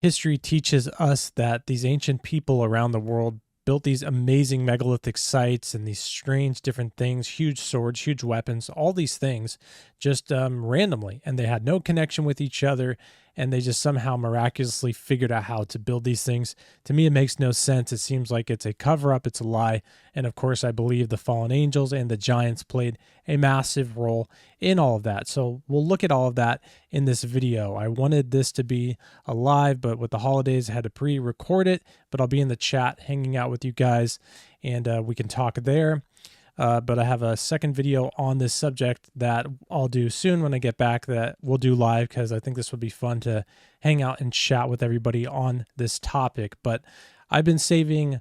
History teaches us that these ancient people around the world built these amazing megalithic sites and these strange different things, huge swords, huge weapons, all these things just randomly. And they had no connection with each other. And they just somehow miraculously figured out how to build these things. To me, it makes no sense. It seems like it's a cover up, it's a lie. And of course, I believe the fallen angels and the giants played a massive role in all of that. So we'll look at all of that in this video. I wanted this to be a live, but with the holidays, I had to pre-record it. But I'll be in the chat hanging out with you guys, and we can talk there. But I have a second video on this subject that I'll do soon when I get back that we'll do live, because I think this would be fun to hang out and chat with everybody on this topic. But I've been saving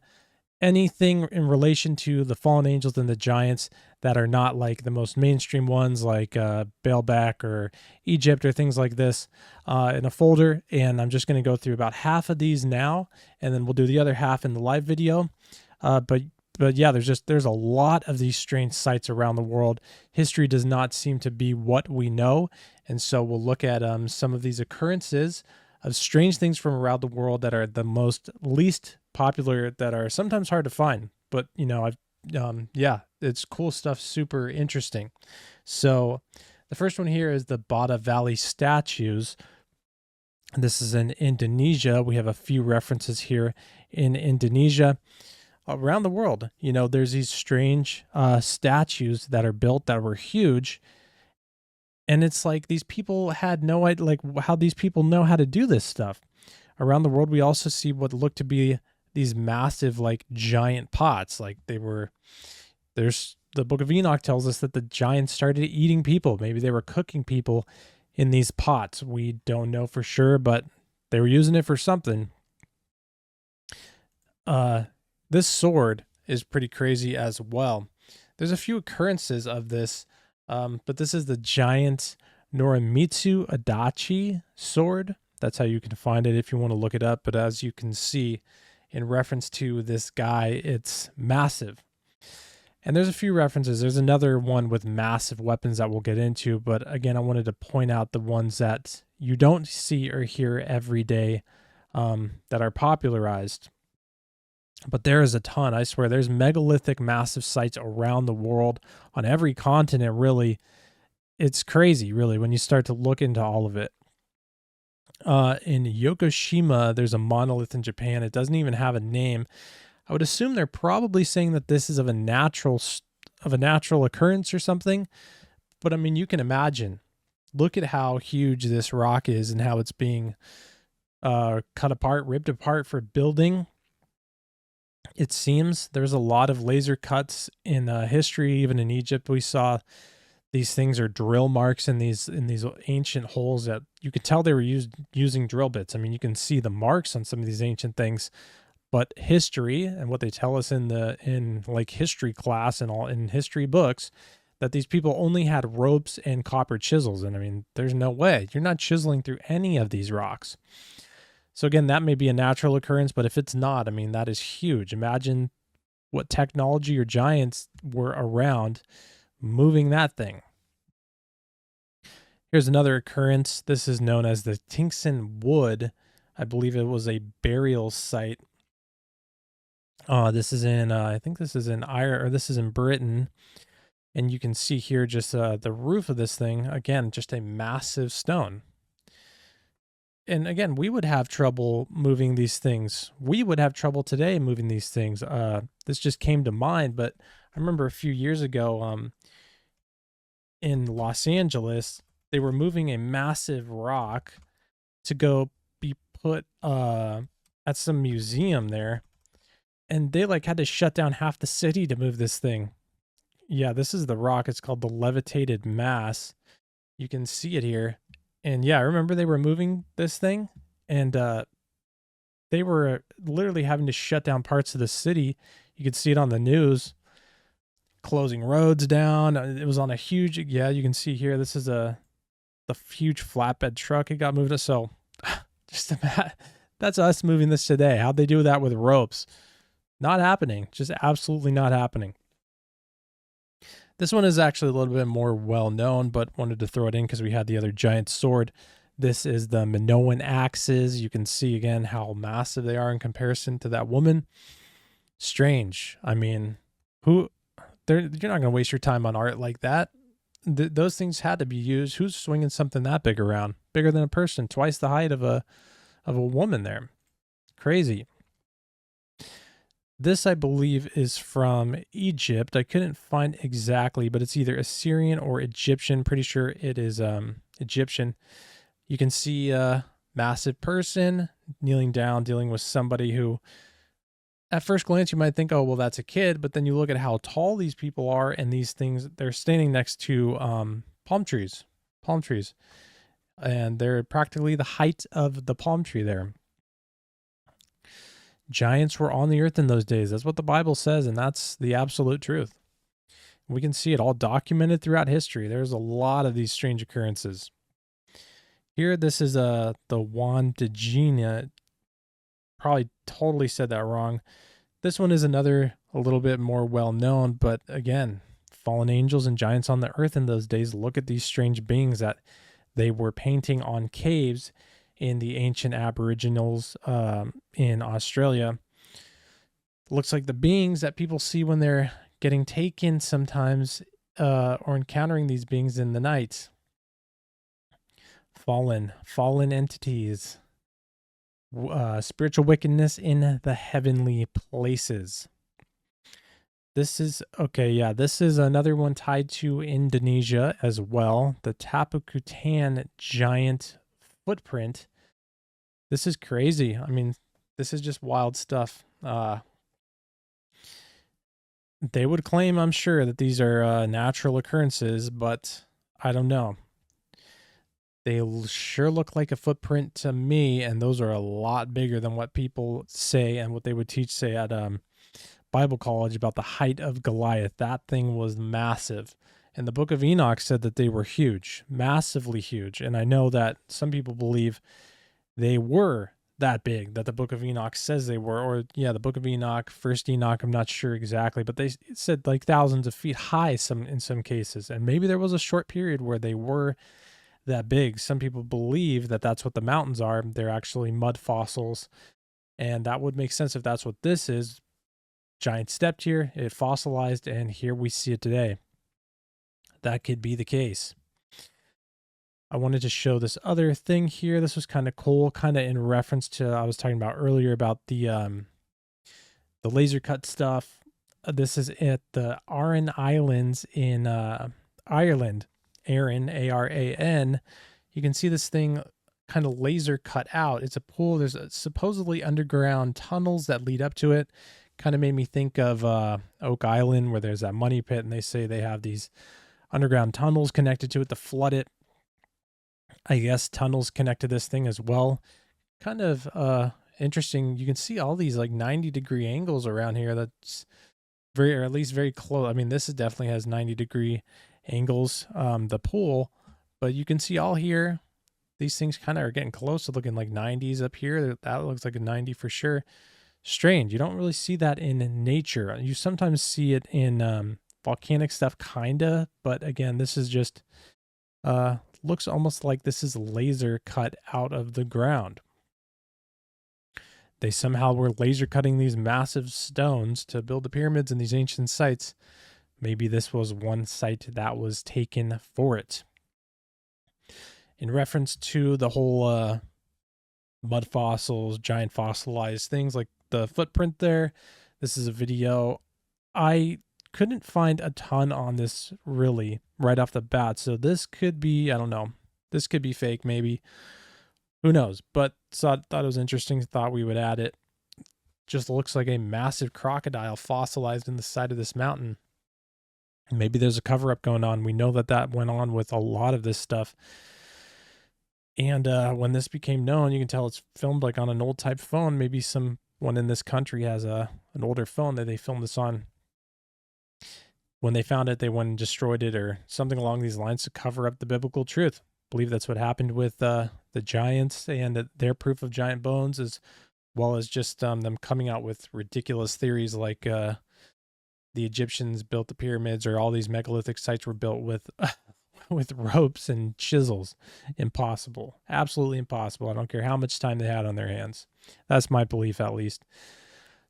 anything in relation to the fallen angels and the giants that are not like the most mainstream ones, like Baalbek or Egypt or things like this, in a folder. And I'm just going to go through about half of these now, and then we'll do the other half in the live video. But yeah, there's a lot of these strange sites around the world. History does not seem to be what we know, and so we'll look at some of these occurrences of strange things from around the world that are the least popular, that are sometimes hard to find. But you know, yeah, it's cool stuff, super interesting. So the first one here is the Bada Valley statues. This is in Indonesia. We have a few references here in Indonesia. Around the world, you know, there's these strange statues that are built that were huge. And it's like these people had no idea, like how these people know how to do this stuff. Around the world, we also see what look to be these massive, like giant pots. Like there's the Book of Enoch tells us that the giants started eating people. Maybe they were cooking people in these pots. We don't know for sure, but they were using it for something. This sword is pretty crazy as well. There's a few occurrences of this, but this is the giant Norimitsu Adachi sword. That's how you can find it if you want to look it up. But as you can see, in reference to this guy, it's massive. And there's a few references. There's another one with massive weapons that we'll get into. But again, I wanted to point out the ones that you don't see or hear every day, that are popularized. But there is a ton. I swear, there's megalithic massive sites around the world on every continent, really. It's crazy, really, when you start to look into all of it. In Yokoshima, there's a monolith in Japan. It doesn't even have a name. I would assume they're probably saying that this is of a natural occurrence or something. But I mean, you can imagine. Look at how huge this rock is and how it's being cut apart, ripped apart for building. It seems there's a lot of laser cuts in history. Even in Egypt, we saw these things are drill marks in these ancient holes that you could tell they were using drill bits. I mean, you can see the marks on some of these ancient things. But history and what they tell us in like history class and all in history books, that these people only had ropes and copper chisels. And I mean, there's no way you're not chiseling through any of these rocks. So again, that may be a natural occurrence, but if it's not, I mean, that is huge. Imagine what technology or giants were around moving that thing. Here's another occurrence. This is known as the Tinkson Wood. I believe it was a burial site. This is in, I think this is in Ireland, or this is in Britain. And you can see here just the roof of this thing. Again, just a massive stone. And again, we would have trouble moving these things. We would have trouble today moving these things. This just came to mind, but I remember a few years ago in Los Angeles, they were moving a massive rock to go be put at some museum there. And they like had to shut down half the city to move this thing. Yeah, this is the rock. It's called the levitated mass. You can see it here. And yeah, I remember they were moving this thing, and they were literally having to shut down parts of the city. You could see it on the news, closing roads down. It was on a huge, yeah, you can see here, this is the huge flatbed truck. It got moved. So just that's us moving this today. How'd they do that with ropes? Not happening. Just absolutely not happening. This one is actually a little bit more well known, but wanted to throw it in because we had the other giant sword. This is the Minoan axes. You can see again how massive they are in comparison to that woman. Strange. I mean, you're not going to waste your time on art like that. Those things had to be used. Who's swinging something that big around? Bigger than a person, twice the height of a woman there. Crazy. This, I believe, is from Egypt. I couldn't find exactly, but it's either Assyrian or Egyptian. Pretty sure it is Egyptian. You can see a massive person kneeling down, dealing with somebody who, at first glance, you might think, oh, well, that's a kid. But then you look at how tall these people are, and these things, they're standing next to palm trees. And they're practically the height of the palm tree there. Giants were on the earth in those days. That's what the Bible says, and that's the absolute truth. We can see it all documented throughout history. There's a lot of these strange occurrences. Here, this is the Juan de Gina. Probably totally said that wrong. This one is a little bit more well-known, but again, fallen angels and giants on the earth in those days. Look at these strange beings that they were painting on caves in the ancient aboriginals in Australia. Looks like the beings that people see when they're getting taken sometimes or encountering these beings in the night. Fallen entities. Spiritual wickedness in the heavenly places. This is another one tied to Indonesia as well. The Tapakutan giant footprint. This is crazy. I mean, this is just wild stuff. They would claim, I'm sure, that these are natural occurrences, but I don't know. They sure look like a footprint to me, and those are a lot bigger than what people say and what they would teach, say, at Bible college about the height of Goliath. That thing was massive. And the book of Enoch said that they were huge, massively huge. And I know that some people believe they were that big, that the book of Enoch says they were. Or, yeah, the book of Enoch, first Enoch, I'm not sure exactly, but they said like thousands of feet high in some cases. And maybe there was a short period where they were that big. Some people believe that that's what the mountains are. They're actually mud fossils. And that would make sense if that's what this is. Giant stepped here, it fossilized, and here we see it today. That could be the case. I wanted to show this other thing here. This was kind of cool, kind of in reference to I was talking about earlier about the laser cut stuff. This is at the Aran Islands in Ireland. Aran, A-R-A-N. You can see this thing kind of laser cut out. It's a pool. There's supposedly underground tunnels that lead up to it. Kind of made me think of Oak Island, where there's that money pit, and they say they have these underground tunnels connected to it to flood it. I guess tunnels connect to this thing as well. Kind of interesting. You can see all these like 90-degree angles around here. That's or at least very close. I mean, this definitely has 90-degree angles, the pool, but you can see all here. These things kind of are getting close to looking like 90s up here. That looks like a 90 for sure. Strange. You don't really see that in nature. You sometimes see it in volcanic stuff, kinda, but again, this is just looks almost like this is laser cut out of the ground. They somehow were laser cutting these massive stones to build the pyramids in these ancient sites. Maybe this was one site that was taken for it. In reference to the whole mud fossils, giant fossilized things like the footprint there, this is a video. I couldn't find a ton on this really right off the bat. So this could be, I don't know, this could be fake maybe. Who knows? But thought it was interesting. Thought we would add it. Just looks like a massive crocodile fossilized in the side of this mountain. Maybe there's a cover-up going on. We know that went on with a lot of this stuff. And when this became known, you can tell it's filmed like on an old type phone. Maybe someone in this country has an older phone that they filmed this on. When they found it, they went and destroyed it or something along these lines to cover up the biblical truth. I believe that's what happened with the giants and their proof of giant bones, as well as just them coming out with ridiculous theories like the Egyptians built the pyramids, or all these megalithic sites were built with with ropes and chisels. Impossible. Absolutely impossible. I don't care how much time they had on their hands. That's my belief, at least.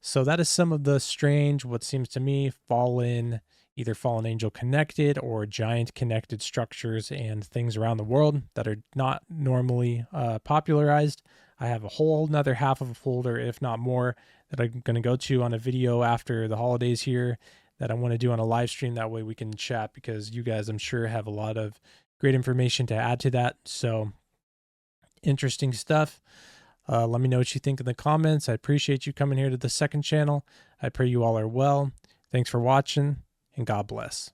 So that is some of the strange, what seems to me, either fallen angel connected or giant connected structures and things around the world that are not normally popularized. I have a whole another half of a folder, if not more, that I'm going to go to on a video after the holidays here that I want to do on a live stream. That way we can chat, because you guys, I'm sure, have a lot of great information to add to that. So interesting stuff. Let me know what you think in the comments. I appreciate you coming here to the second channel. I pray you all are well. Thanks for watching, and God bless.